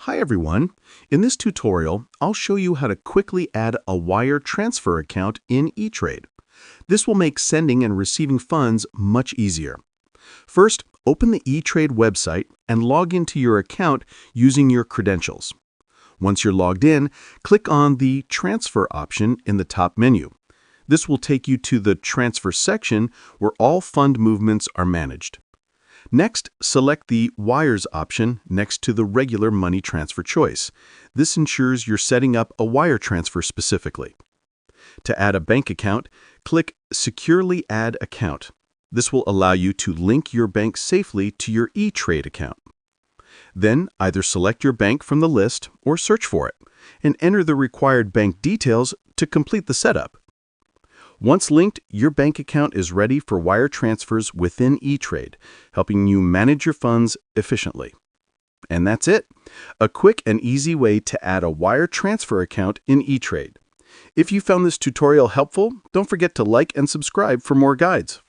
Hi everyone. In this tutorial, I'll show you how to quickly add a wire transfer account in Etrade. This will make sending and receiving funds much easier. First, open the Etrade website and log into your account using your credentials. Once you're logged in, click on the Transfer option in the top menu. This will take you to the Transfer section where all fund movements are managed. Next, select the Wires option next to the regular money transfer choice. This ensures you're setting up a wire transfer specifically. To add a bank account, click Securely Add Account. This will allow you to link your bank safely to your Etrade account. Then, either select your bank from the list or search for it, and enter the required bank details to complete the setup. Once linked, your bank account is ready for wire transfers within Etrade, helping you manage your funds efficiently. And that's it. A quick and easy way to add a wire transfer account in Etrade. If you found this tutorial helpful, don't forget to like and subscribe for more guides.